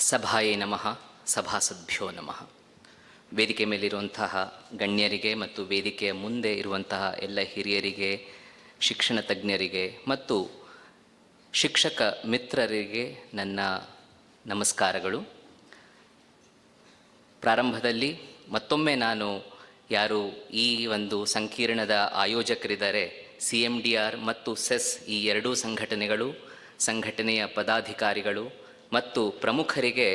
ಸಭಾಯೇ ನಮಃ, ಸಭಾಸದ್ಭ್ಯೋ ನಮಃ. ವೇದಿಕೆ ಮೇಲಿರುವಂತಹ ಗಣ್ಯರಿಗೆ ಮತ್ತು ವೇದಿಕೆಯ ಮುಂದೆ ಇರುವಂತಹ ಎಲ್ಲ ಹಿರಿಯರಿಗೆ, ಶಿಕ್ಷಣ ತಜ್ಞರಿಗೆ ಮತ್ತು ಶಿಕ್ಷಕ ಮಿತ್ರರಿಗೆ ನನ್ನ ನಮಸ್ಕಾರಗಳು. ಪ್ರಾರಂಭದಲ್ಲಿ ಮತ್ತೊಮ್ಮೆ ನಾನು ಯಾರು ಈ ಒಂದು ಸಂಕೀರ್ಣದ ಆಯೋಜಕರಿದ್ದಾರೆ, CMDR ಮತ್ತು ಸೆಸ್, ಈ ಎರಡೂ ಸಂಘಟನೆಗಳು, ಸಂಘಟನೆಯ ಪದಾಧಿಕಾರಿಗಳು ಮತ್ತು ಪ್ರಮುಖರಿಗೆ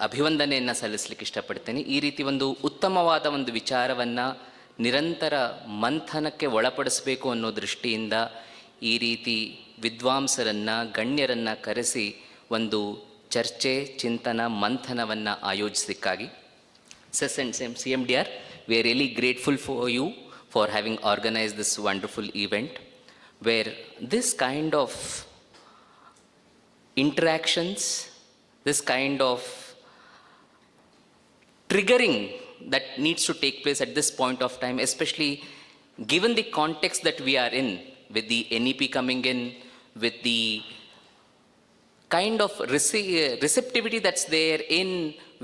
ಅಭಿವಂದನೆಯನ್ನು ಸಲ್ಲಿಸಲಿಕ್ಕೆ ಇಷ್ಟಪಡ್ತೇನೆ. ಈ ರೀತಿ ಒಂದು ಉತ್ತಮವಾದ ಒಂದು ವಿಚಾರವನ್ನು ನಿರಂತರ ಮಂಥನಕ್ಕೆ ಒಳಪಡಿಸಬೇಕು ಅನ್ನೋ ದೃಷ್ಟಿಯಿಂದ ಈ ರೀತಿ ವಿದ್ವಾಂಸರನ್ನು, ಗಣ್ಯರನ್ನು ಕರೆಸಿ ಒಂದು ಚರ್ಚೆ, ಚಿಂತನ, ಮಂಥನವನ್ನು ಆಯೋಜಿಸಲಿಕ್ಕಾಗಿ CESS and CMDR, we are really grateful for you for having organized this wonderful event where this kind of interactions, this kind of triggering that needs to take place at this point of time, especially given the context that we are in, with the NEP coming in, with the kind of receptivity that's there in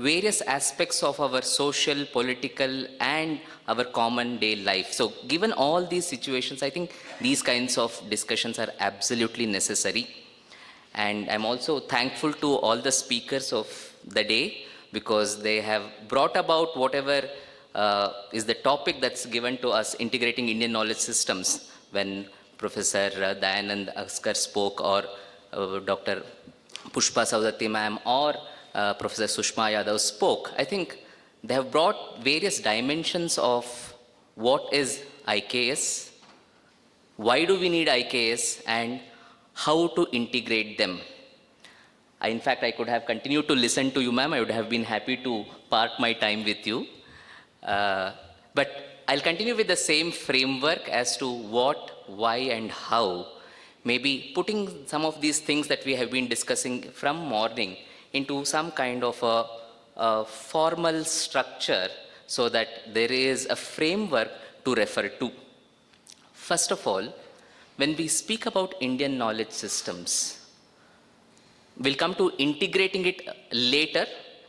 various aspects of our social, political and our common day life. So given all these situations, I think these kinds of discussions are absolutely necessary. And I'm also thankful to all the speakers of the day because they have brought about whatever is the topic that's given to us, integrating Indian knowledge systems. When Professor Dayanand Askar spoke, or Dr. Pushpa Saudati ma'am or Professor Sushma Yadav spoke, I think they have brought various dimensions of what is IKS, why do we need IKS, and how to integrate them. In fact, I could have continued to listen to you, ma'am. I would have been happy to part my time with you. But I'll continue with the same framework as to what, why, and how. Maybe putting some of these things that we have been discussing from morning into some kind of a formal structure so that there is a framework to refer to. First of all, when we speak about Indian knowledge systems, we'll come to integrating it later,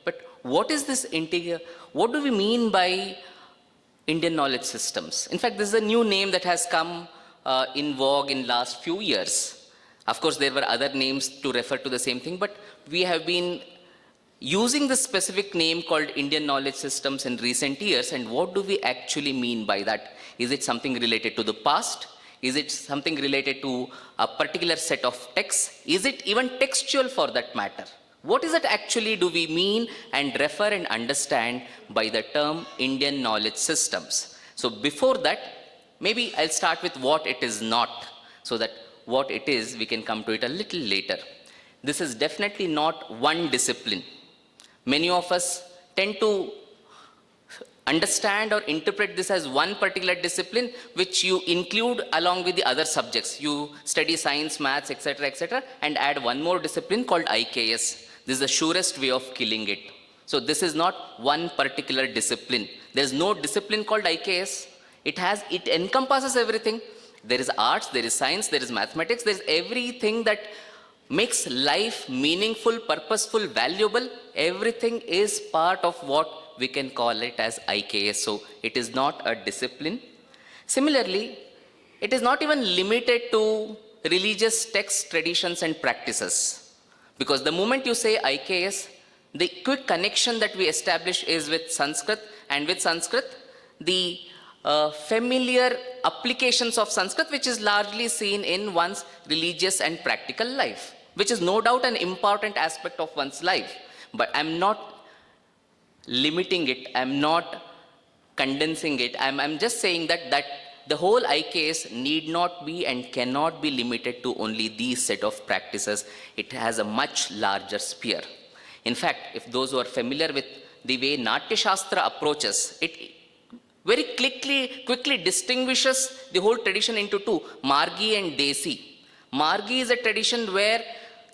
but what is this what do we mean by Indian knowledge systems? In fact, this is a new name that has come in vogue in last few years. Of course, there were other names to refer to the same thing, but we have been using this specific name called Indian knowledge systems in recent years. And what do we actually mean by that? Is it something related to the past? Is it something related to a particular set of texts? Is it even textual for that matter? What is it actually do we mean and refer and understand by the term Indian knowledge systems? So before that, maybe I'll start with what it is not, so that what it is, we can come to it a little later. This is definitely not one discipline. Many of us tend to understand or interpret this as one particular discipline which you include along with the other subjects. You study science, maths, etc., and add one more discipline called IKS. This is the surest way of killing it. So this is not one particular discipline. There is no discipline called IKS. It encompasses everything. There is arts, there is science, there is mathematics, there is everything that makes life meaningful, purposeful, valuable. Everything is part of what we can call it as IKS. So it is not a discipline. Similarly, it is not even limited to religious texts, traditions and practices. Because the moment you say IKS, the quick connection that we establish is with Sanskrit, and with Sanskrit, the familiar applications of Sanskrit, which is largely seen in one's religious and practical life, which is no doubt an important aspect of one's life. But I'm not limiting it, I'm not condensing it, I'm just saying that the whole IKS need not be and cannot be limited to only these set of practices. It has a much larger sphere. In fact, if those who are familiar with the way Natya Shastra approaches, it very quickly distinguishes the whole tradition into two, Margi and Desi. Margi is a tradition where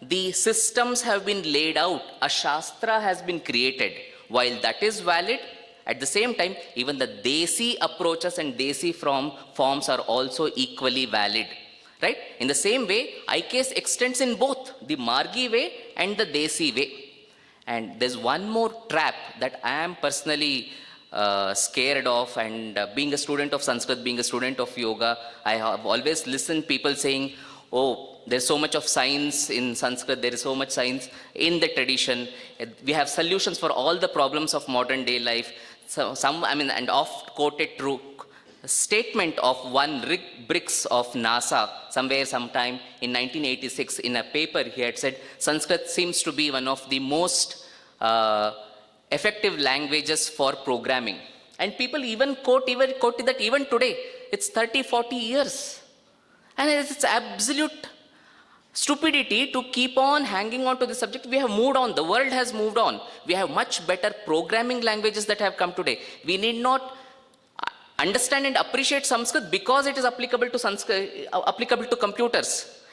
the systems have been laid out, a Shastra has been created. While that is valid, at the same time, even the Desi approaches and Desi forms are also equally valid. Right? In the same way, IKS extends in both the Margi way and the Desi way. And there's one more trap that I am personally scared of, and being a student of Sanskrit, being a student of yoga, I have always listened people saying, oh, there's so much of science in Sanskrit, there is so much science in the tradition, we have solutions for all the problems of modern day life. So and oft quoted true statement of one Rick Briggs of NASA somewhere sometime in 1986 in a paper. He had said Sanskrit seems to be one of the most effective languages for programming, and people even quote that even today. It's 30-40 years, and it's absolute stupidity to keep on hanging on to the subject. We have moved on, the world has moved on, we have much better programming languages that have come today. We need not understand and appreciate Sanskrit because it is applicable to computers.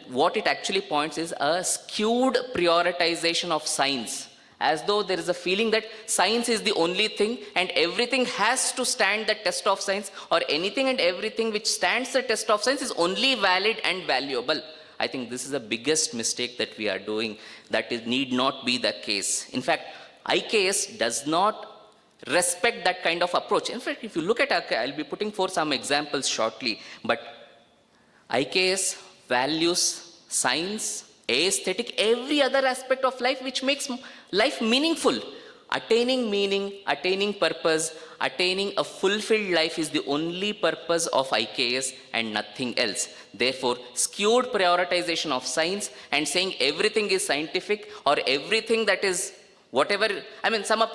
What it actually points is a skewed prioritization of science, as though there is a feeling that science is the only thing and everything has to stand the test of science, or anything and everything which stands the test of science is only valid and valuable. I think this is the biggest mistake that we are doing. That need not be the case. In fact, IKS does not respect that kind of approach. In fact, if you look at, I'll be putting forth some examples shortly, but IKS values science, aesthetic, every other aspect of life which makes life meaningful. Attaining meaning, attaining purpose, attaining a fulfilled life is the only purpose of IKS and nothing else. Therefore, skewed prioritization of science and saying everything is scientific, or everything that is whatever,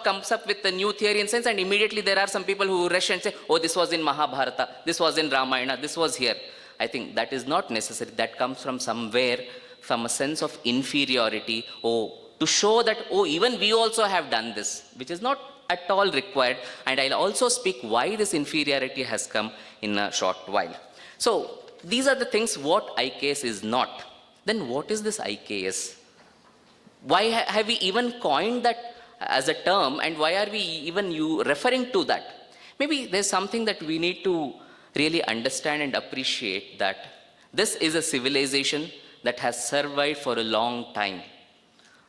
comes up with a new theory in science, and immediately there are some people who rush and say, oh, this was in Mahabharata, this was in Ramayana, this was here. I think that is not necessary. That comes from somewhere, from a sense of inferiority, to show that, even we also have done this, which is not at all required. And I'll also speak why this inferiority has come in a short while. So these are the things what IKS is not. Then what is this IKS? Why have we even coined that as a term, and why are we even referring to that? Maybe there's something that we need to really understand and appreciate, that this is a civilization that has survived for a long time.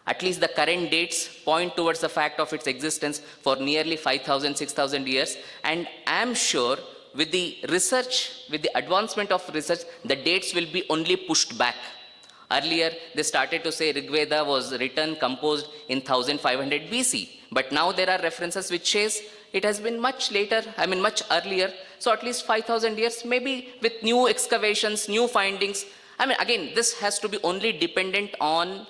At least the current dates point towards the fact of its existence for nearly 5,000, 6,000 years. And I'm sure with the research, with the advancement of research, the dates will be only pushed back. Earlier, they started to say Rig Veda was written, composed in 1500 BC. But now there are references which says it has been much later, much earlier. So at least 5,000 years, maybe with new excavations, new findings. Again, this has to be only dependent on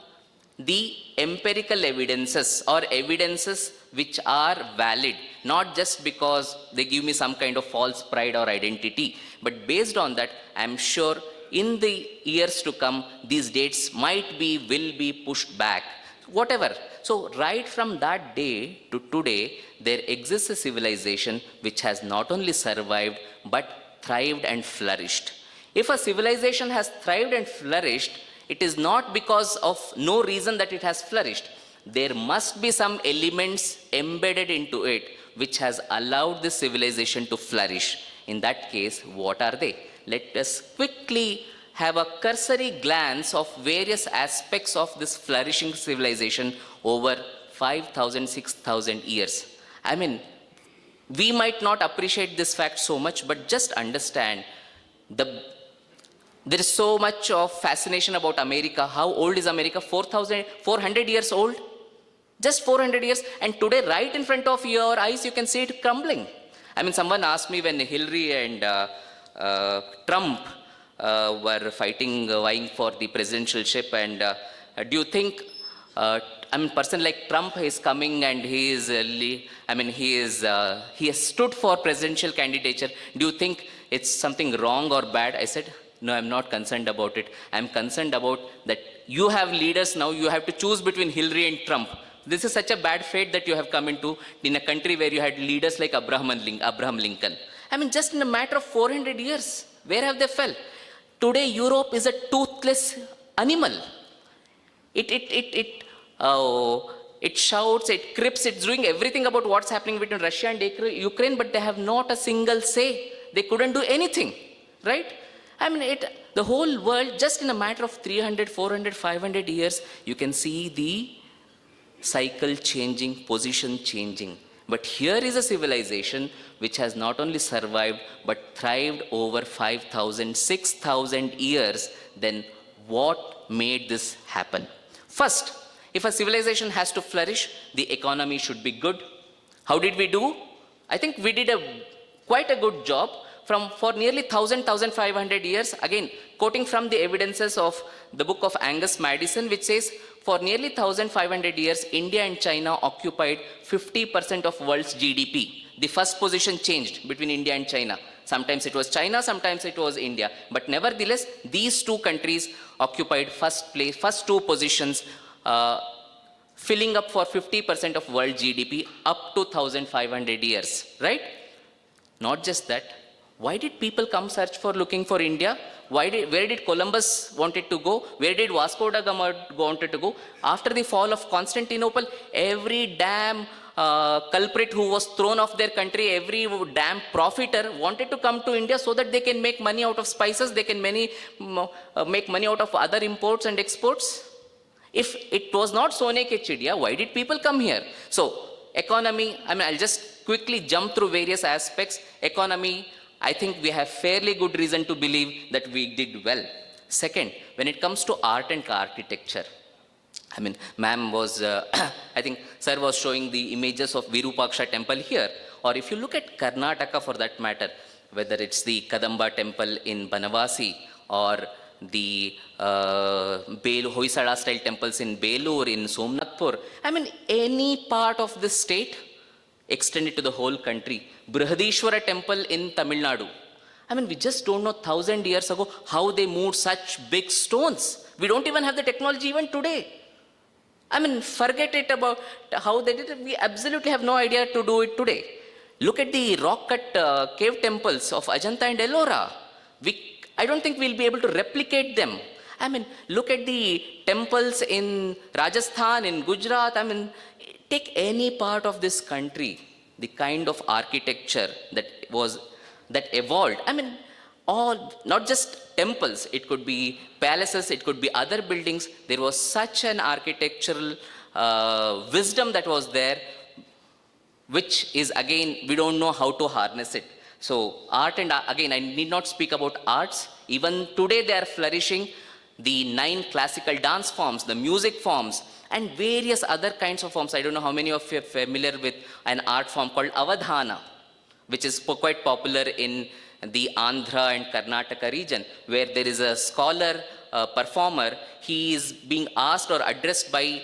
the empirical evidences, or evidences which are valid, not just because they give me some kind of false pride or identity. But based on that, I'm sure in the years to come, these dates will be pushed back, whatever. So right from that day to today, there exists a civilization which has not only survived, but thrived and flourished. If a civilization has thrived and flourished, it is not because of no reason that it has flourished. There must be some elements embedded into it which has allowed this civilization to flourish. In that case, what are they? Let us quickly have a cursory glance of various aspects of this flourishing civilization over 5,000, 6,000 years. We might not appreciate this fact so much, but just understand there is so much of fascination about America. How old is America? 400 years old? Just 400 years. And today, right in front of your eyes, you can see it crumbling. Someone asked me when Hillary and Trump were vying for the presidentialship, and do you think, person like Trump is coming and he has stood for presidential candidature. Do you think it's something wrong or bad? I said, no, I'm not concerned about it. I'm concerned about that you have leaders now, you have to choose between Hillary and Trump. This is such a bad fate that you have come into in a country where you had leaders like Abraham Lincoln. Just in a matter of 400 years, where have they fell? Today, Europe is a toothless animal. It shouts, it crips, it's doing everything about what's happening between Russia and Ukraine, but they have not a single say. They couldn't do anything, right? The whole world, just in a matter of 300, 400, 500 years, you can see the cycle changing, position changing. But here is a civilization which has not only survived but thrived over 5,000, 6,000 years. Then what made this happen? First, if a civilization has to flourish, the economy should be good. How did we do? I think we did quite a good job for nearly 1,500 years. Again, quoting from the evidences of the book of Angus Madison, which says for nearly 1,500 years, India and China occupied 50% of world's GDP. The first position changed between India and China. Sometimes it was China, sometimes it was India. But nevertheless, these two countries occupied first two positions, filling up for 50% of world GDP up to 1,500 years, right? Not just that. Why did people come search for looking for India? Where did Columbus wanted to go? Where did Vasco da Gama wanted to go? After the fall of Constantinople, every damn culprit who was thrown off their country, every damn profiteer wanted to come to India so that they can make money out of spices, they can make money out of other imports and exports. If it was not Sone ke Chidiya, why did people come here? So, economy, I'll just quickly jump through various aspects. Economy, I think we have fairly good reason to believe that we did well. Second, when it comes to art and architecture, ma'am was, I think sir was showing the images of Virupaksha temple here. Or if you look at Karnataka for that matter, whether it's the Kadamba temple in Banavasi or the Hoysala style temples in Belur, in Somnathpur, any part of this state extended to the whole country. Brihadishwara temple in Tamil Nadu. We just don't know 1,000 years ago how they moved such big stones. We don't even have the technology even today. Forget it about how they did it. We absolutely have no idea to do it today. Look at the rock-cut cave temples of Ajanta and Ellora. I don't think we'll be able to replicate them. Look at the temples in Rajasthan, in Gujarat. Take any part of this country, the kind of architecture that evolved. All, not just temples, it could be palaces, it could be other buildings. There was such an architectural wisdom that was there, which is, again, we don't know how to harness it. So art, and again, I need not speak about arts. Even today they are flourishing. The 9 classical dance forms, the music forms, and various other kinds of forms. I don't know how many of you are familiar with an art form called Avadhana, which is quite popular in the Andhra and Karnataka region, where there is a scholar, performer. He is being asked or addressed by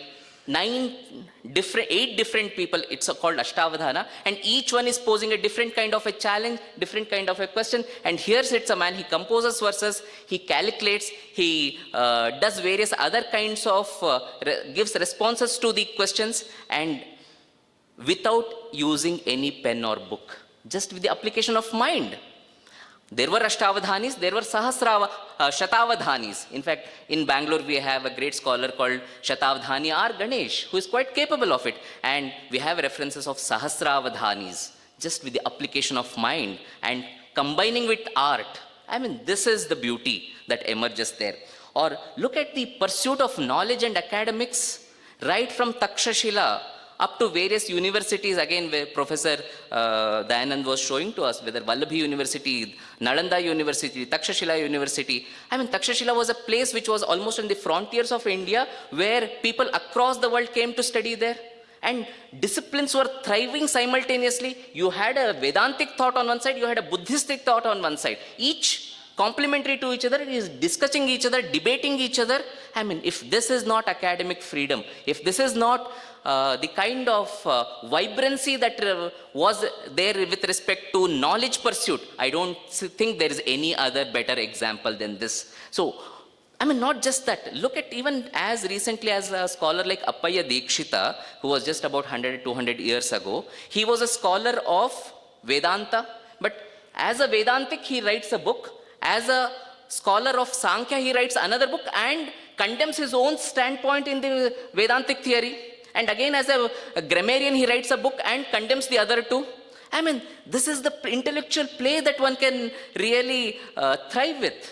8 different people. It's called Ashtavadhana, and each one is posing a different kind of a challenge, different kind of a question. And here sits a man, he composes verses, he calculates, he does various other kinds of, gives responses to the questions, and without using any pen or book, just with the application of mind. There were Ashtavadhanis, there were Shatavadhanis. In fact, in Bangalore, we have a great scholar called Shatavadhani R. Ganesh, who is quite capable of it. And we have references of Sahasravadhanis, just with the application of mind and combining with art. This is the beauty that emerges there. Or look at the pursuit of knowledge and academics, right from Takshashila up to various universities, again, where Professor Dayanand was showing to us, whether Vallabhi University, Nalanda University, Takshashila University. Takshashila was a place which was almost on the frontiers of India, where people across the world came to study there. And disciplines were thriving simultaneously. You had a Vedantic thought on one side, you had a Buddhistic thought on one side. Each complementary to each other, is discussing each other, debating each other. If this is not academic freedom, if this is not the kind of vibrancy that was there with respect to knowledge pursuit, I don't think there is any other better example than this. So, not just that. Look at even as recently as a scholar like Appaya Dikshita, who was just about 100, 200 years ago. He was a scholar of Vedanta, but as a Vedantic, he writes a book. As a scholar of Sankhya, he writes another book and condemns his own standpoint in the Vedantic theory. And again, as a grammarian, he writes a book and condemns the other two. This is the intellectual play that one can really thrive with.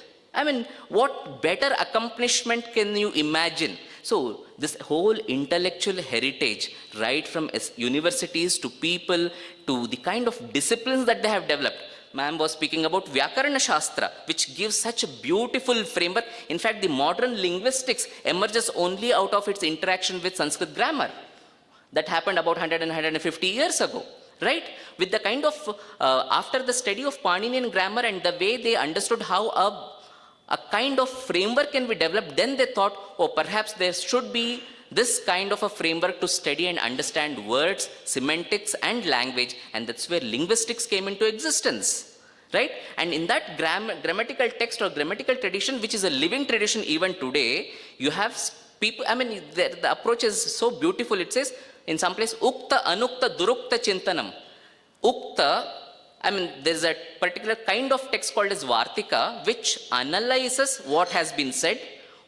What better accomplishment can you imagine? So this whole intellectual heritage, right from universities to people to the kind of disciplines that they have developed. Ma'am was speaking about Vyakarana Shastra, which gives such a beautiful framework. In fact, the modern linguistics emerges only out of its interaction with Sanskrit grammar. That happened about 100 and 150 years ago, right? With the kind of, after the study of Paninian grammar and the way they understood how a kind of framework can be developed, then they thought, oh, perhaps there should be this kind of a framework to study and understand words, semantics, and language, and that's where linguistics came into existence, right? And in that grammatical text or grammatical tradition, which is a living tradition even today, you have people, I mean, the approach is so beautiful. It says, in some place, Ukta, Anukta, Durukta Chintanam. Ukta, I mean, there's a particular kind of text called as Vartika, which analyzes what has been said,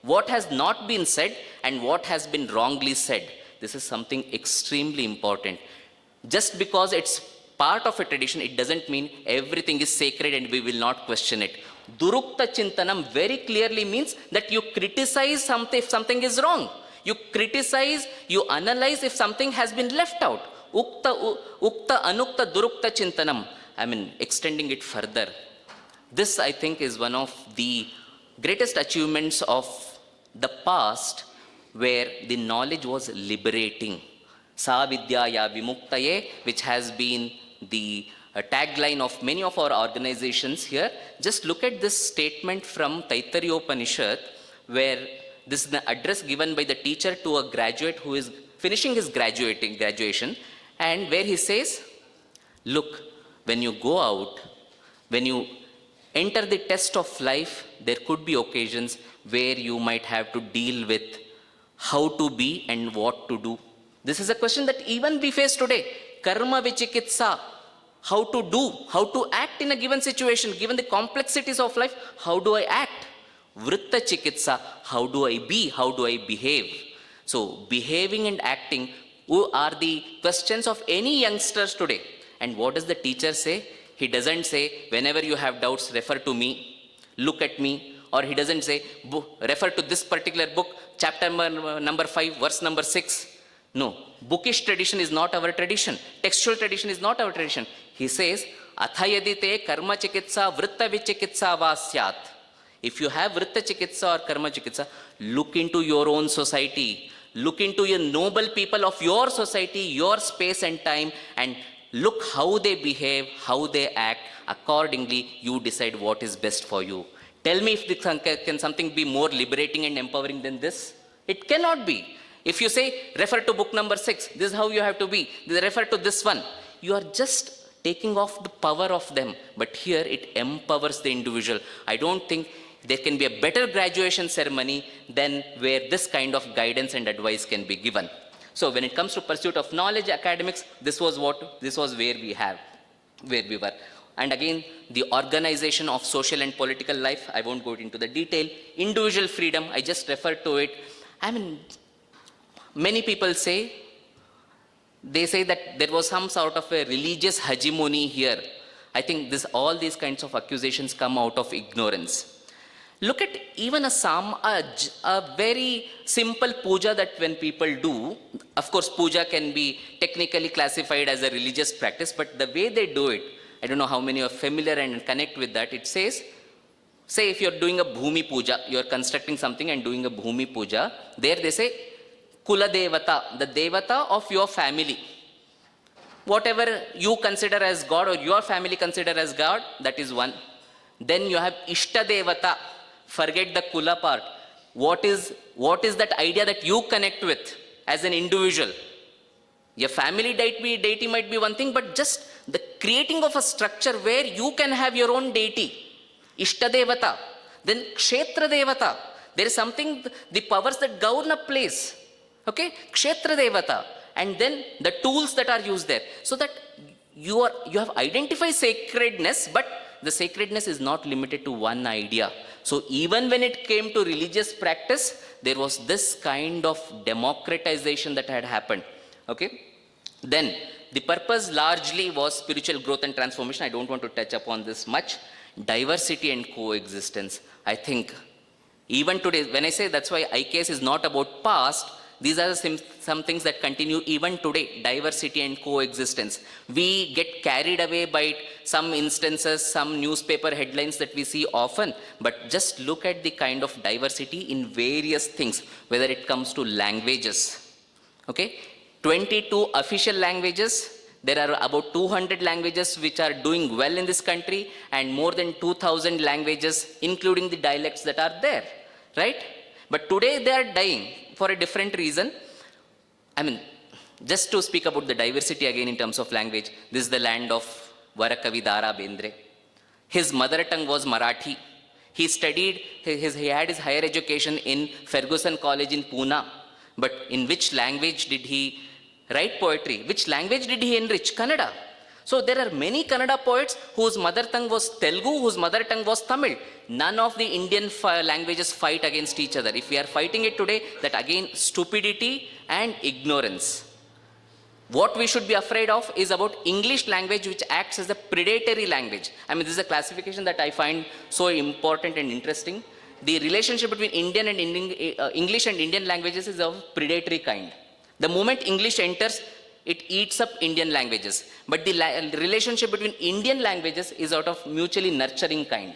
what has not been said, and what has been wrongly said. This is something extremely important. Just because it's part of a tradition, it doesn't mean everything is sacred and we will not question it. Durukta Chintanam very clearly means that you criticize something if something is wrong. You criticize, you analyze if something has been left out. Ukta Anukta Durukta Chintanam. I mean, extending it further. This, I think, is one of the greatest achievements of the past, where the knowledge was liberating. Sa Vidyaya Vimuktaye, which has been the tagline of many of our organizations here. Just look at this statement from Taittiriya Upanishad, where this is the address given by the teacher to a graduate who is finishing his graduation, and where he says, look, when you go out, when you enter the test of life, there could be occasions where you might have to deal with how to be and what to do. This is a question that even we face today. Karma vichikitsa, how to do, how to act in a given situation, given the complexities of life, how do I act? Vritta chikitsa, how do I be, how do I behave? So behaving and acting are the questions of any youngsters today. And what does the teacher say? He doesn't say, whenever you have doubts, refer to me, look at me. Or he doesn't say, refer to this particular book, chapter number 5, verse number 6. No, bookish tradition is not our tradition. Textual tradition is not our tradition. He says, athayadite karma chikitsa vritta vichikitsa vasyat. If you have vritta chikitsa or karma chikitsa, look into your own society. Look into your noble people of your society, your space and time, and look how they behave, how they act. Accordingly, you decide what is best for you. Tell me if can something be more liberating and empowering than this? It cannot be. If you say, refer to book number 6, this is how you have to be, refer to this one, you are just taking off the power of them. But here it empowers the individual. I don't think there can be a better graduation ceremony than where this kind of guidance and advice can be given. So when it comes to pursuit of knowledge, academics, this was where we were. And again, the organization of social and political life, I won't go into the detail. Individual freedom, I just refer to it. I mean, many people say, they say that there was some sort of a religious hegemony here. I think all these kinds of accusations come out of ignorance. Look at even a very simple puja that when people do, of course puja can be technically classified as a religious practice, but the way they do it, I don't know how many are familiar and connect with that. It says, say if you're doing a bhumi puja, you're constructing something and doing a bhumi puja, there they say, Kula Devata, the Devata of your family. Whatever you consider as God or your family consider as God, that is one. Then you have Ishta Devata. Forget the Kula part. What is that idea that you connect with as an individual? Your family deity might be one thing, but just the creating of a structure where you can have your own deity. Ishta Devata. Then Kshetra Devata. There is something, the powers that govern a place. Okay? Kshetra Devata. And then the tools that are used there. So that you have identified sacredness, but the sacredness is not limited to one idea. So even when it came to religious practice, there was this kind of democratization that had happened. Okay? Then the purpose largely was spiritual growth and transformation. I don't want to touch upon this much. Diversity and coexistence. I think Even today, when I say that's why IKS is not about past, these are some things that continue even today, diversity and coexistence. We get carried away by some instances, some newspaper headlines that we see often, but just look at the kind of diversity in various things, whether it comes to languages. Okay, 22 official languages. There are about 200 languages which are doing well in this country, and more than 2,000 languages, including the dialects that are there, right? But today they are dying for a different reason. I mean, just to speak about the diversity again in terms of language, this is the land of Varakavi Dara Bendre. His mother tongue was Marathi. He studied, he had his higher education in Ferguson College in Pune. But in which language did he write poetry? Which language did he enrich? Kannada. So there are many Kannada poets whose mother tongue was Telugu, whose mother tongue was Tamil. None of the Indian languages fight against each other. If we are fighting it today, that again stupidity and ignorance. What we should be afraid of is about English language, which acts as a predatory language. I mean, this is a classification that I find so important and interesting. The relationship between Indian and English and Indian languages is of predatory kind. The moment English enters, it eats up Indian languages. But the relationship between Indian languages is out of mutually nurturing kind.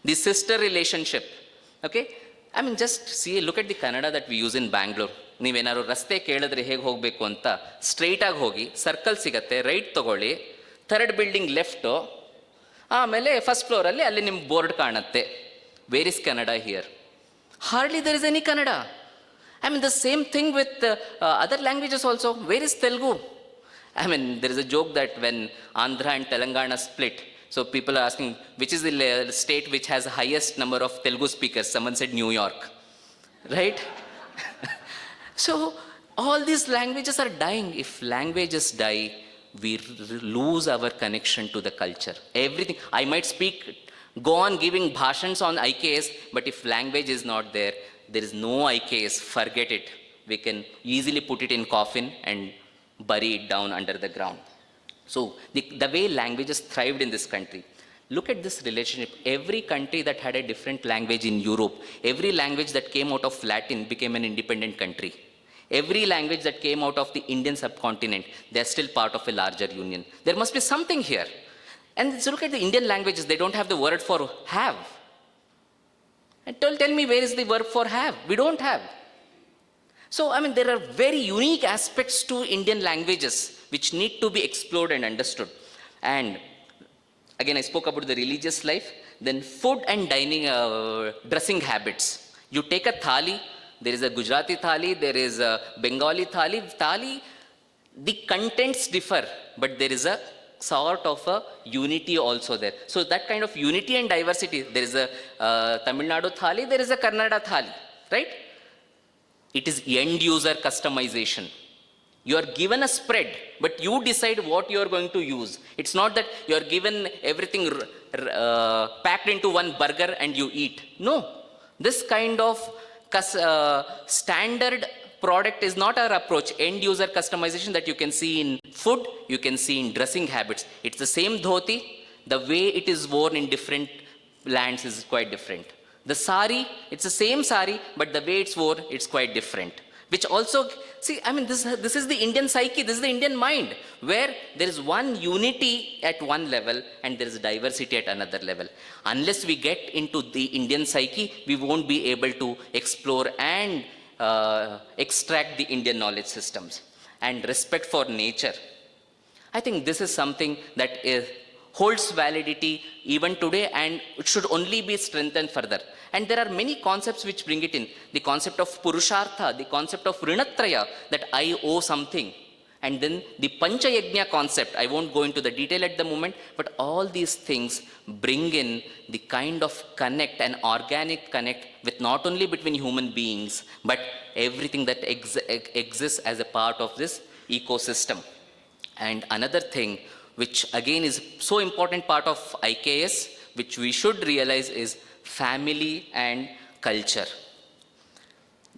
The sister relationship, okay? I mean, just see, look at the Kannada that we use in Bangalore. ನೀವೇನಾದ್ರು ರಸ್ತೆ ಕೇಳಿದ್ರೆ ಹೇಗೆ ಹೋಗಬೇಕು ಅಂತ ಸ್ಟ್ರೈಟಾಗಿ ಹೋಗಿ circle ಸಿಗತ್ತೆ, right ತಗೊಳ್ಳಿ, third building left, ಆಮೇಲೆ ಫಸ್ಟ್ ಫ್ಲೋರಲ್ಲಿ ಅಲ್ಲಿ ನಿಮ್ಮ ಬೋರ್ಡ್ ಕಾಣುತ್ತೆ. Where is Kannada here? Hardly there is any Kannada. I mean, the same thing with other languages also. Where is Telugu? I mean, there is a joke that when Andhra and Telangana split, so people are asking, which is the state which has the highest number of Telugu speakers? Someone said New York, right? So all these languages are dying. If languages die, we lose our connection to the culture. Everything. I might go on giving bhashans on IKS, but if language is not there, there is no IKS. Forget it. We can easily put it in coffin and bury it down under the ground. So the way languages thrived in this country, look at this relationship. Every country that had a different language in Europe, every language that came out of Latin became an independent country. Every language that came out of the Indian subcontinent, they are still part of a larger union. There must be something here. And so look at the Indian languages, they don't have the word for have. And tell me, where is the verb for have? We don't have. So, I mean, there are very unique aspects to Indian languages which need to be explored and understood. And again, I spoke about the religious life, then food and dining, dressing habits. You take a thali, there is a Gujarati thali, there is a Bengali thali. The contents differ, but there is a sort of a unity also there. So that kind of unity and diversity, there is a Tamil Nadu thali, there is a Kannada thali, right? It is end user customization. You are given a spread, but you decide what you are going to use. It's not that you are given everything packed into one burger and you eat. No, this kind of standard product is not our approach. End user customization that you can see in food, you can see in dressing habits. It's the same dhoti, the way it is worn in different lands is quite different. The sari, it's the same sari, but the way it's worn, it's quite different. Which also, see, I mean, this is the Indian psyche, this is the Indian mind, where there is one unity at one level and there is diversity at another level. Unless we get into the Indian psyche, we won't be able to explore and extract the Indian knowledge systems. And respect for nature. I think this is something that holds validity even today, and it should only be strengthened further. And there are many concepts which bring it in. The concept of Purushartha, the concept of Rinatraya, that I owe something. And then the Pancha Yajna concept, I won't go into the detail at the moment, but all these things bring in the kind of connect, an organic connect with not only between human beings, but everything that exists as a part of this ecosystem. And another thing, which again is so important part of IKS, which we should realize, is family and culture.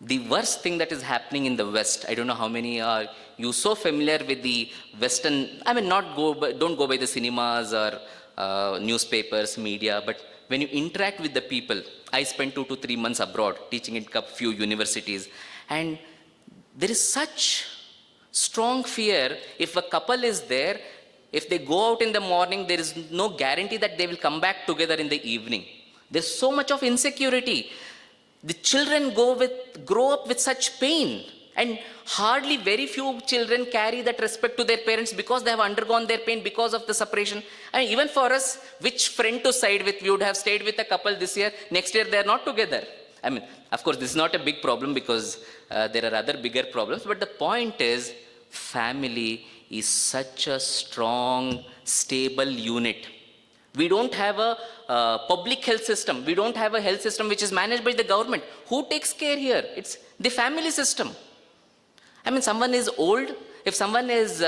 The worst thing that is happening in the West, I don't know how many are you so familiar with the Western, I mean, don't go by the cinemas or newspapers, media, but when you interact with the people, I spent 2 to 3 months abroad teaching in a few universities, and there is such strong fear. If a couple is there, if they go out in the morning, there is no guarantee that they will come back together in the evening. There's so much of insecurity. The children grow up with such pain, and hardly very few children carry that respect to their parents because they have undergone their pain because of the separation. And even for us, which friend to side with? We would have stayed with a couple this year, next year they are not together. I mean, of course, this is not a big problem because there are other bigger problems, but the point is, family is such a strong, stable unit. We don't have a public health system. We don't have a health system which is managed by the government. Who takes care here? It's the family system. I mean, someone is old, if someone is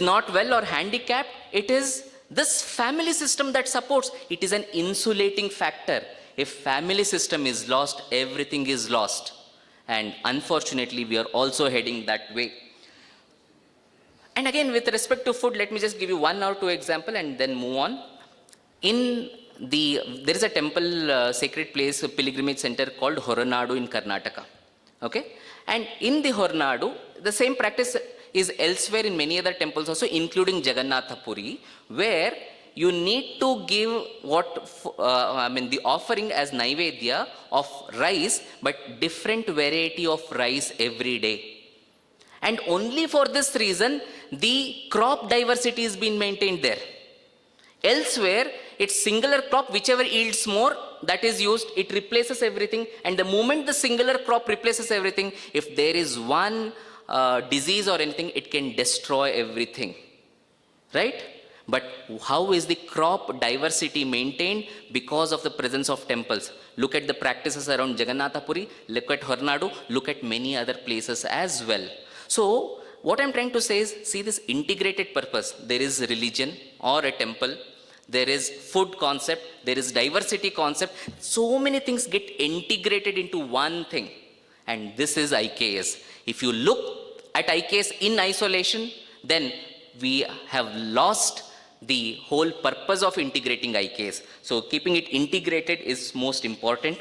not well or handicapped, it is this family system that supports. It is an insulating factor. If family system is lost, everything is lost. And unfortunately, we are also heading that way. And again, with respect to food, let me just give you 1 or 2 examples and then move on. There is a temple, sacred place, a pilgrimage center called Horanadu in Karnataka. Okay? And in the Horanadu, the same practice is elsewhere in many other temples also, including Jagannatha Puri, where you need to give the offering as Naivedya of rice, but different variety of rice every day. And only for this reason, the crop diversity is being maintained there. Elsewhere, it's singular crop, whichever yields more, that is used, it replaces everything. And the moment the singular crop replaces everything, if there is one disease or anything, it can destroy everything. Right? But how is the crop diversity maintained? Because of the presence of temples. Look at the practices around Jagannatha Puri, look at Horanadu, look at many other places as well. So, what I'm trying to say is, see this integrated purpose. There is religion or a temple, there is food concept, there is diversity concept. So many things get integrated into one thing. And this is IKS. If you look at IKS in isolation, then we have lost the whole purpose of integrating IKS. So keeping it integrated is most important.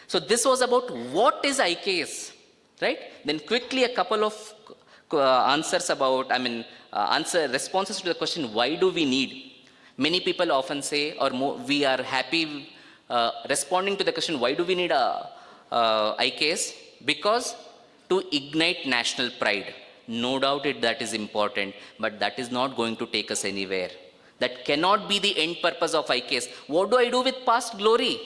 So this was about what is IKS, right? Then quickly a couple of answers about, responses to the question, why do we need? Many people often say, or we are happy responding to the question, why do we need IKS? Because to ignite national pride. No doubt that is important, but that is not going to take us anywhere. That cannot be the end purpose of IKS. What do I do with past glory?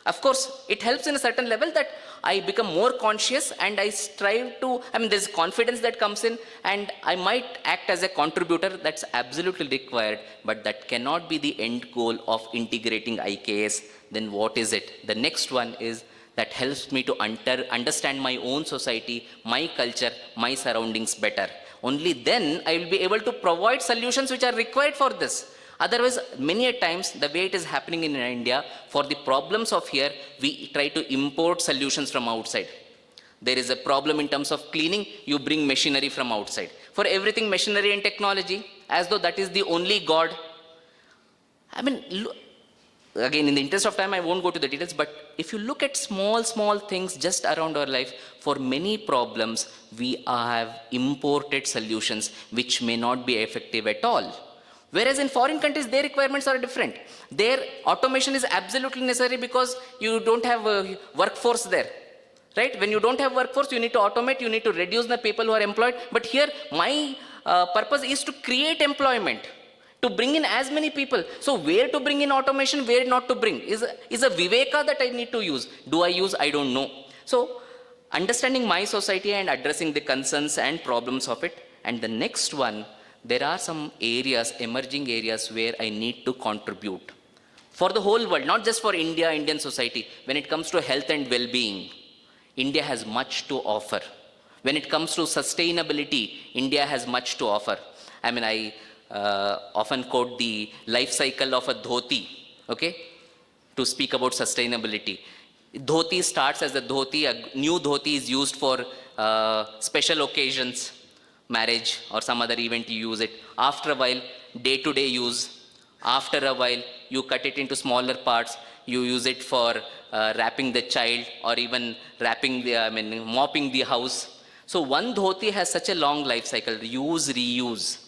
Of course, it helps in a certain level that I become more conscious and I strive to, there's confidence that comes in and I might act as a contributor. That's absolutely required, but that cannot be the end goal of integrating IKS. Then what is it? The next one is that helps me to understand my own society, my culture, my surroundings better. Only then I will be able to provide solutions which are required for this. Otherwise, many a times, the way it is happening in India, for the problems of here, we try to import solutions from outside. There is a problem in terms of cleaning, you bring machinery from outside. For everything, machinery and technology, as though that is the only God. Again, in the interest of time, I won't go to the details, but if you look at small things just around our life, for many problems, we have imported solutions which may not be effective at all. Whereas in foreign countries, their requirements are different. Their automation is absolutely necessary because you don't have a workforce there. Right? When you don't have workforce, you need to automate, you need to reduce the people who are employed. But here, my purpose is to create employment, to bring in as many people. So where to bring in automation, where not to bring, is a viveka that I need to use. Do I use? I don't know. So understanding my society and addressing the concerns and problems of it. And the next one, there are some areas, emerging areas where I need to contribute. For the whole world, not just for India, Indian society. When it comes to health and well-being, India has much to offer. When it comes to sustainability, India has much to offer. I often quote the life cycle of a dhoti, okay, to speak about sustainability. Dhoti starts as a dhoti, a new dhoti is used for special occasions, marriage or some other event, you use it. After a while, day-to-day use. After a while, you cut it into smaller parts. You use it for wrapping the child, or even mopping the house. So one dhoti has such a long life cycle, use, reuse.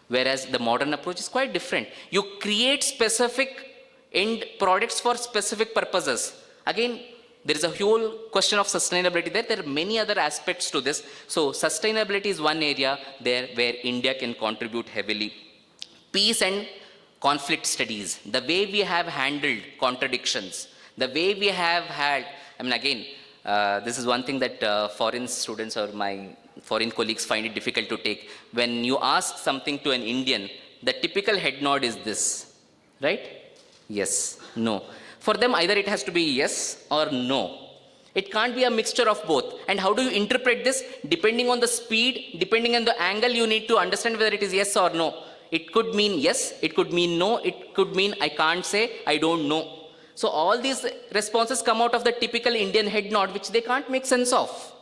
Whereas the modern approach is quite different. You create specific end products for specific purposes. Again, there is a whole question of sustainability there. There are many other aspects to this. So sustainability is one area there where India can contribute heavily. Peace and conflict studies, the way we have handled contradictions, the way we have had, this is one thing that foreign students or my foreign colleagues find it difficult to take. When you ask something to an Indian, the typical head nod is this, right? Yes, no. For them, either it has to be yes or no. It can't be a mixture of both. And how do you interpret this? Depending on the speed, depending on the angle, you need to understand whether it is yes or no. It could mean yes, it could mean no, it could mean I can't say, I don't know. So all these responses come out of the typical Indian head nod, which they can't make sense of.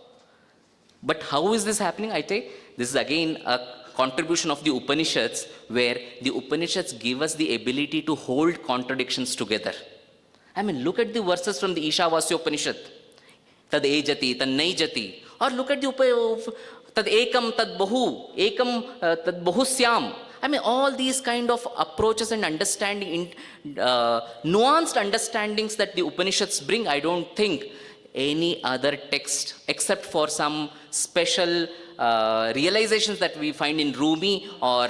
But how is this happening? I think this is again a contribution of the Upanishads, where the Upanishads give us the ability to hold contradictions together. Look at the verses from the Ishavasya Upanishad. Tad ejati, tad naijati. Or look at the tad ekam, tad bahusyam. All these kind of approaches and understanding, nuanced understandings that the Upanishads bring, I don't think any other text, except for some special realizations that we find in Rumi or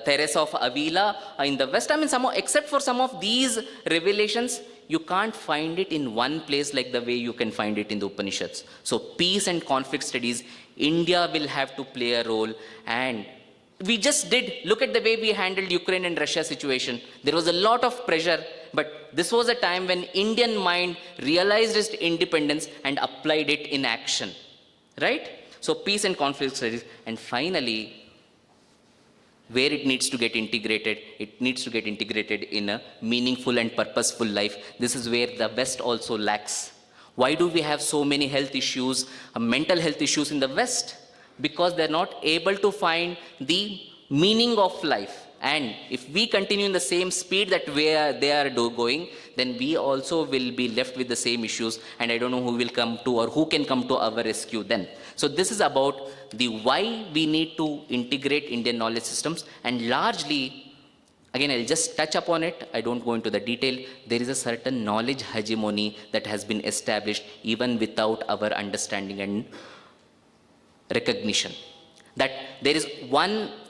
Teresa of Avila in the West. Except for some of these revelations, you can't find it in one place like the way you can find it in the Upanishads. So peace and conflict studies, India will have to play a role. And we just did. Look at the way we handled Ukraine and Russia situation. There was a lot of pressure, but this was a time when Indian mind realized its independence and applied it in action, right? So peace and conflict studies. And finally, where it needs to get integrated, it needs to get integrated in a meaningful and purposeful life. This is where the West also lacks. Why do we have so many health issues, mental health issues in the West? Because they're not able to find the meaning of life. And if we continue in the same speed that they are going, then we also will be left with the same issues, and I don't know who will come to or who can come to our rescue then. So this is about the why we need to integrate Indian knowledge systems, and largely, again, I'll just touch upon it, I don't go into the detail. There is a certain knowledge hegemony that has been established even without our understanding and recognition. That there is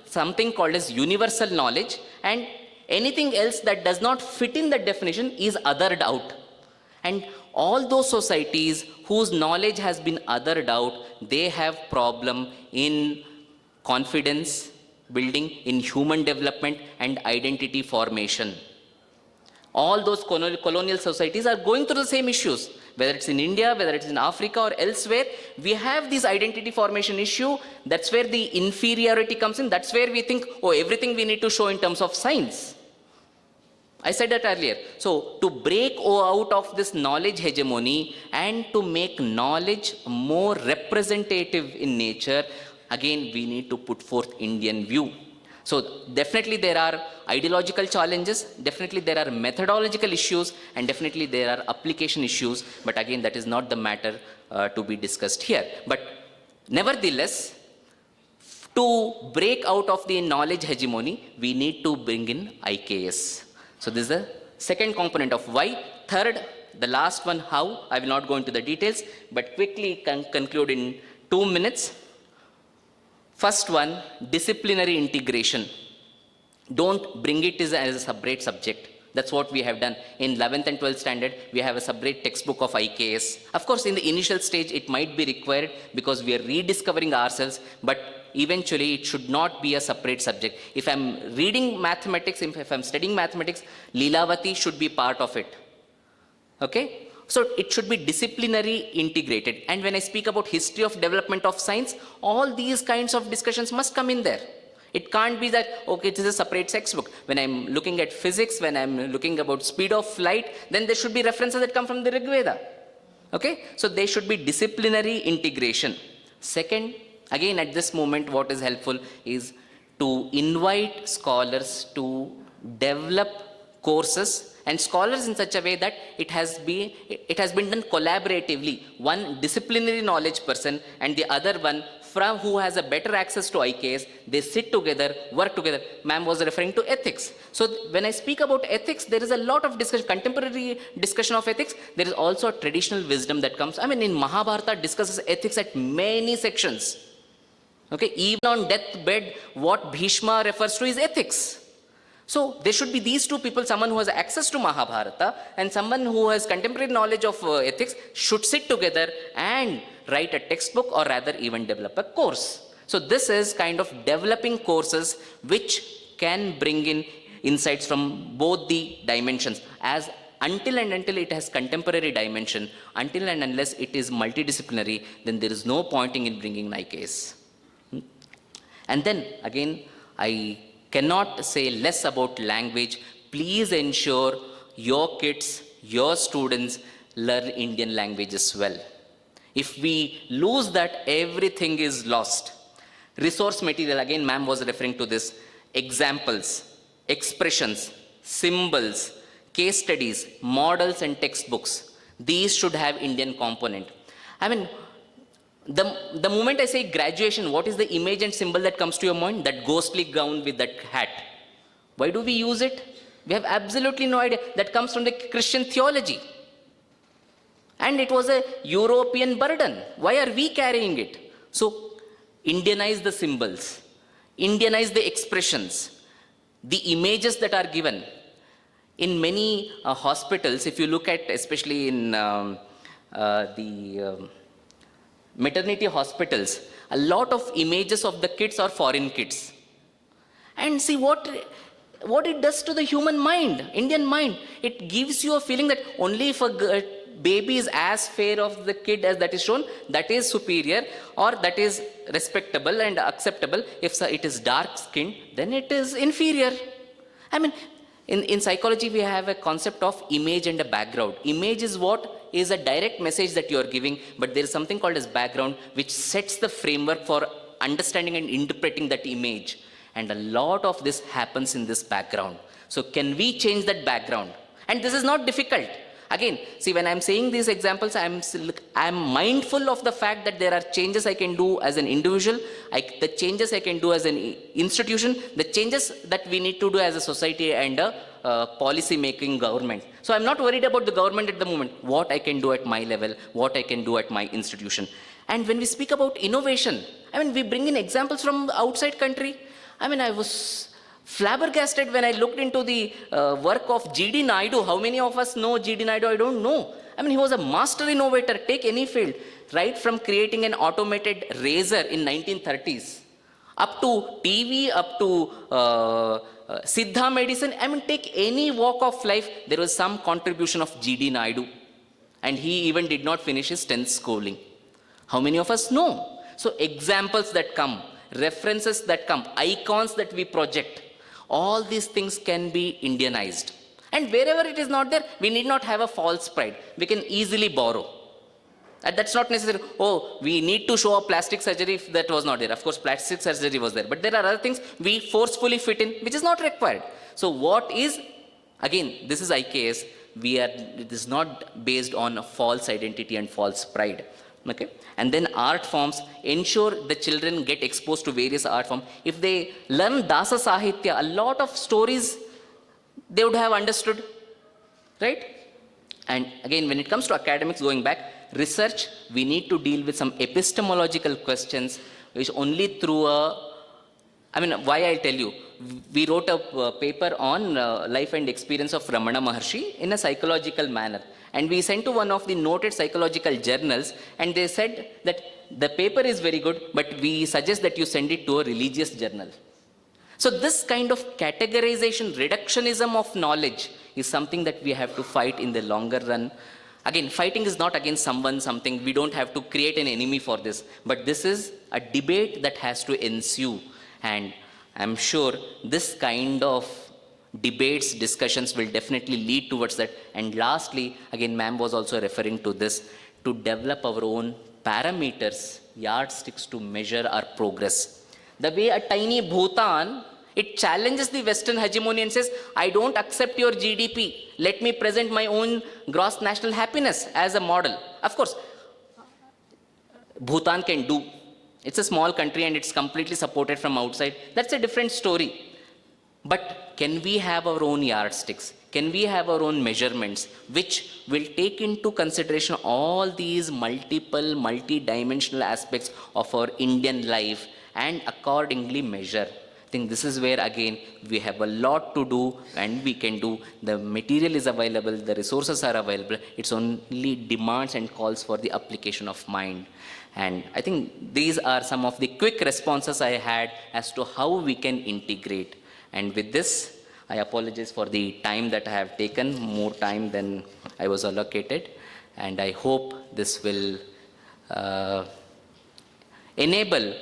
something called as universal knowledge, and anything else that does not fit in that definition is othered out. And all those societies whose knowledge has been othered out, they have problem in confidence building, in human development and identity formation. All those colonial societies are going through the same issues. Whether it's in India, whether it's in Africa or elsewhere, we have this identity formation issue. That's where the inferiority comes in. That's where we think, oh, everything we need to show in terms of science. I said that earlier. So to break out of this knowledge hegemony and to make knowledge more representative in nature, again, we need to put forth Indian view. So definitely there are ideological challenges, definitely there are methodological issues, and definitely there are application issues, but again, that is not the matter to be discussed here. But nevertheless, to break out of the knowledge hegemony, we need to bring in IKS. So this is the second component of why. Third, the last one, how. I will not go into the details, but quickly conclude in 2 minutes. First one, disciplinary integration. Don't bring it as a separate subject. That's what we have done. In 11th and 12th standard, we have a separate textbook of IKS. Of course, in the initial stage, it might be required because we are rediscovering ourselves, but eventually it should not be a separate subject. If I'm reading mathematics, if I'm studying mathematics, Leelavati should be part of it. Okay? So it should be disciplinary integrated. And when I speak about history of development of science, all these kinds of discussions must come in there. It can't be that, okay, this is a separate textbook. When I'm looking at physics, when I'm looking about speed of light, then there should be references that come from the Rig Veda. Okay? So they should be disciplinary integration. Second, again, at this moment, what is helpful is to invite scholars to develop courses and scholars in such a way that it has been done collaboratively. One disciplinary knowledge person and the other one from who has a better access to IKS, they sit together, work together. Ma'am was referring to ethics. So when I speak about ethics, there is a lot of discussion, contemporary discussion of ethics. There is also a traditional wisdom that comes. I mean, in Mahabharata discusses ethics at many sections. Okay, even on deathbed, what Bhishma refers to is ethics. So there should be these two people, someone who has access to Mahabharata and someone who has contemporary knowledge of ethics should sit together and write a textbook or rather even develop a course. So this is kind of developing courses which can bring in insights from both the dimensions as until it has contemporary dimension, until and unless it is multidisciplinary, then there is no pointing in bringing an IKS. And then again, I cannot say less about language. Please ensure your kids, your students learn Indian language as well. If we lose that, everything is lost. Resource material, again, ma'am was referring to this. Examples, expressions, symbols, case studies, models and textbooks. These should have Indian component. I mean, the moment I say graduation, what is the image and symbol that comes to your mind? That ghostly gown with that hat. Why do we use it? We have absolutely no idea. That comes from the Christian theology. And it was a European burden. Why are we carrying it? So, Indianize the symbols. Indianize the expressions. The images that are given. In many hospitals, if you look at, especially in maternity hospitals, a lot of images of the kids are foreign kids. And see what it does to the human mind, Indian mind. It gives you a feeling that only if a baby is as fair of the kid as that is shown, that is superior or that is respectable and acceptable. If it is dark skinned, then it is inferior. I mean, in psychology, we have a concept of image and a background. Image is what is a direct message that you are giving, but there is something called as background, which sets the framework for understanding and interpreting that image. And a lot of this happens in this background. So can we change that background? And this is not difficult. Again, see, when I'm saying these examples, I'm mindful of the fact that there are changes I can do as an individual, the changes I can do as an institution, the changes that we need to do as a society and a policy-making government. So I'm not worried about the government at the moment, what I can do at my level, what I can do at my institution. And when we speak about innovation, I mean, we bring in examples from outside country. I mean, I was flabbergasted when I looked into the work of G.D. Naidu. How many of us know G.D. Naidu? I don't know. I mean, he was a master innovator. Take any field, right from creating an automated razor in 1930s, up to TV, up to Siddha medicine. I mean, take any walk of life, there was some contribution of G.D. Naidu. And he even did not finish his 10th schooling. How many of us know? So examples that come, references that come, icons that we project, all these things can be Indianized. And wherever it is not there, we need not have a false pride. We can easily borrow. And that's not necessary. Oh, we need to show a plastic surgery if that was not there. Of course, plastic surgery was there. But there are other things we forcefully fit in, which is not required. So what is, again, this is IKS. It is not based on a false identity and false pride. Okay? And then art forms, ensure the children get exposed to various art forms. If they learn Dasa Sahitya, a lot of stories they would have understood, right? And again, when it comes to academics, going back, research, we need to deal with some epistemological questions, which only through why I'll tell you. We wrote a paper on life and experience of Ramana Maharshi in a psychological manner. And we sent to one of the noted psychological journals, and they said that the paper is very good, but we suggest that you send it to a religious journal. So this kind of categorization, reductionism of knowledge is something that we have to fight in the longer run. Again, fighting is not against something. We don't have to create an enemy for this. But this is a debate that has to ensue. And I'm sure this kind of debates, discussions will definitely lead towards that. And lastly, again, ma'am was also referring to this, to develop our own parameters, yardsticks to measure our progress. The way a tiny Bhutan, it challenges the Western hegemony and says, I don't accept your GDP. Let me present my own gross national happiness as a model. Of course, Bhutan can do. It's a small country and it's completely supported from outside. That's a different story. But can we have our own yardsticks? Can we have our own measurements which will take into consideration all these multiple, multi-dimensional aspects of our Indian life and accordingly measure? I think this is where again we have a lot to do and we can do. The material is available, the resources are available. It's only demands and calls for the application of mind. And I think these are some of the quick responses I had as to how we can integrate. And with this, I apologize for the time that I have taken, more time than I was allocated. And I hope this will enable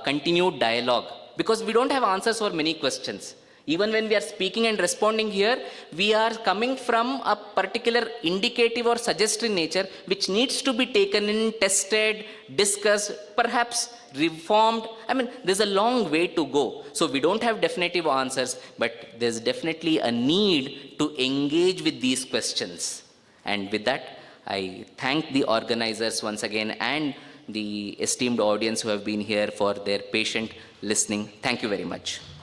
continued dialogue, because we don't have answers for many questions. Even when we are speaking and responding here, we are coming from a particular indicative or suggestive nature which needs to be taken in, tested, discussed, perhaps reformed. I mean, there's a long way to go. So we don't have definitive answers, but there's definitely a need to engage with these questions. And with that, I thank the organizers once again and the esteemed audience who have been here for their patient listening. Thank you very much.